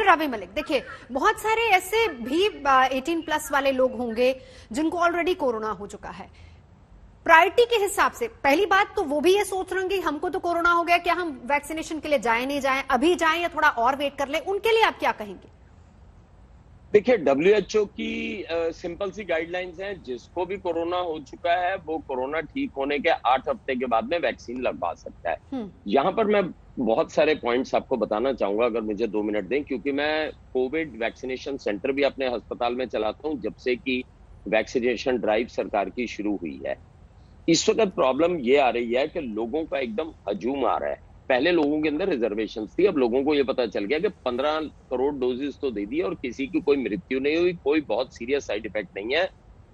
रावी मलिक, देखिए बहुत सारे ऐसे भी 18+ वाले लोग होंगे जिनको ऑलरेडी कोरोना हो चुका है। प्रायोरिटी के हिसाब से पहली बात तो वो भी ये सोच रहे हैं कि हमको तो कोरोना हो गया, क्या हम वैक्सीनेशन के लिए जाएं नहीं जाएं, अभी जाएं या थोड़ा और वेट कर लें, उनके लिए आप क्या कहेंगे? देखिए, डब्ल्यूएचओ की सिंपल सी गाइडलाइंस हैं, जिसको भी कोरोना हो चुका है वो कोरोना ठीक होने के 8 हफ्ते के बाद में वैक्सीन लगवा सकता है। यहाँ पर मैं बहुत सारे पॉइंट्स आपको बताना चाहूंगा, अगर मुझे 2 मिनट दें, क्योंकि मैं कोविड वैक्सीनेशन सेंटर भी अपने अस्पताल में चलाता हूँ जब से कि वैक्सीनेशन ड्राइव सरकार की शुरू हुई है। इस वक्त प्रॉब्लम ये आ रही है कि लोगों का एकदम हजूम आ रहा है। पहले लोगों के अंदर रिजर्वेशन थी, अब लोगों को ये पता चल गया कि 15 करोड़ डोजेस तो दे दी और किसी की कोई मृत्यु नहीं हुई, कोई बहुत सीरियस साइड इफेक्ट नहीं है।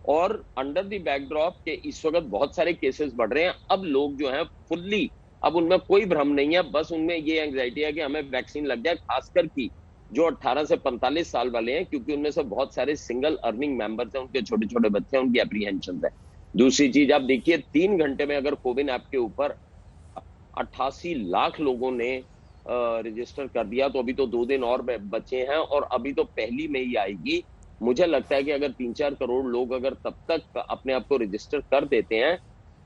और अंडर द बैकड्रॉप के इस वक्त बहुत सारे केसेस बढ़ रहे हैं। अब लोग जो हैं फुल्ली, अब उनमें कोई भ्रम नहीं है, बस उनमें ये एंग्जाइटी है कि हमें वैक्सीन लग जाए, खासकर की जो 18 से 45 साल वाले हैं, क्योंकि उनमें से बहुत सारे सिंगल अर्निंग मेंबर्स हैं, उनके छोटे छोटे बच्चे हैं, उनकी एप्रीहेंशन है। दूसरी चीज, आप देखिए 3 घंटे में अगर कोविन ऐप के ऊपर 88 लाख लोगों ने रजिस्टर कर दिया, तो अभी तो 2 दिन और बचे हैं और अभी तो पहली मई आएगी। मुझे लगता है कि अगर 3-4 करोड़ लोग अगर तब तक अपने आप को रजिस्टर कर देते हैं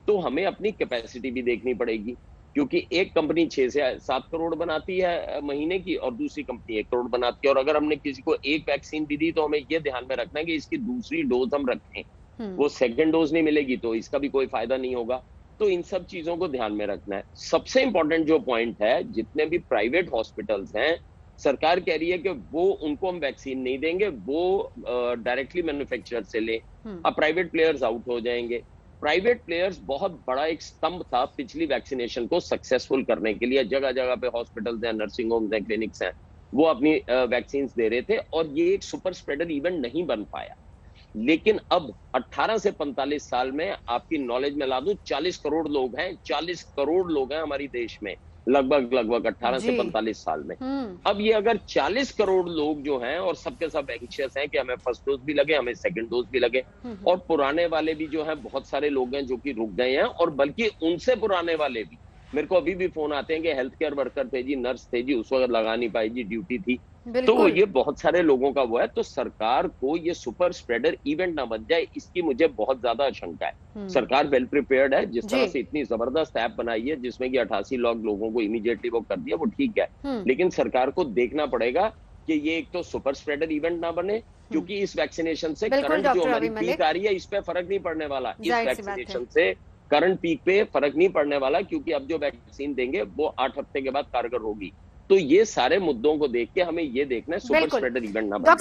तो हमें अपनी कैपेसिटी भी देखनी पड़ेगी, क्योंकि एक कंपनी 6 से 7 करोड़ बनाती है महीने की और दूसरी कंपनी 1 करोड़ बनाती है। और अगर हमने किसी को एक वैक्सीन भी दी तो हमें यह ध्यान में रखना है कि इसकी दूसरी डोज हम रखें, वो सेकेंड डोज नहीं मिलेगी तो इसका भी कोई फायदा नहीं होगा। तो इन सब चीजों को ध्यान में रखना है। सबसे इंपॉर्टेंट जो पॉइंट है, जितने भी प्राइवेट हॉस्पिटल्स हैं, सरकार कह रही है कि वो उनको हम वैक्सीन नहीं देंगे, वो डायरेक्टली मैन्युफैक्चरर से लें। अब प्राइवेट प्लेयर्स आउट हो जाएंगे। प्राइवेट प्लेयर्स बहुत बड़ा एक स्तंभ था पिछली वैक्सीनेशन को सक्सेसफुल करने के लिए। जगह जगह पे हॉस्पिटल्स हैं, नर्सिंग होम्स हैं, क्लिनिक्स हैं, वो अपनी वैक्सीन दे रहे थे और ये एक सुपर स्प्रेडर इवेंट नहीं बन पाया। लेकिन अब 18 से 45 साल में, आपकी नॉलेज में ला दूं, 40 करोड़ लोग हैं, 40 करोड़ लोग हैं हमारे देश में, लगभग 18 से 45 साल में। अब ये अगर 40 करोड़ लोग जो हैं और सबके सब एंशियस हैं कि हमें फर्स्ट डोज भी लगे, हमें सेकंड डोज भी लगे, और पुराने वाले भी जो हैं, बहुत सारे लोग हैं जो कि रुक गए हैं, और बल्कि उनसे पुराने वाले भी, मेरे को अभी भी फोन आते हैं कि हेल्थ केयर वर्कर थे जी, नर्स थे जी, उस वक्त लगा नहीं पाई जी, ड्यूटी थी। तो ये बहुत सारे लोगों का वो है। तो सरकार को ये सुपर स्प्रेडर इवेंट ना बन जाए, इसकी मुझे बहुत ज्यादा आशंका है। सरकार वेल प्रिपेयर्ड है, जिस तरह से इतनी जबरदस्त ऐप बनाई है जिसमें कि 88 लाख लोगों को इमीडिएटली वो कर दिया, वो ठीक है। लेकिन सरकार को देखना पड़ेगा कि ये एक तो सुपर स्प्रेडर इवेंट ना बने, क्योंकि इस वैक्सीनेशन से करंट जो हमारी पीक आ रही है, इस पे फर्क नहीं पड़ने वाला। इस वैक्सीनेशन से करंट पीक पे फर्क नहीं पड़ने वाला, क्योंकि अब जो वैक्सीन देंगे वो 8 हफ्ते के बाद कारगर होगी। तो ये सारे मुद्दों को देख के हमें ये देखना है सुपर स्प्रेडर इवेंट ना बने।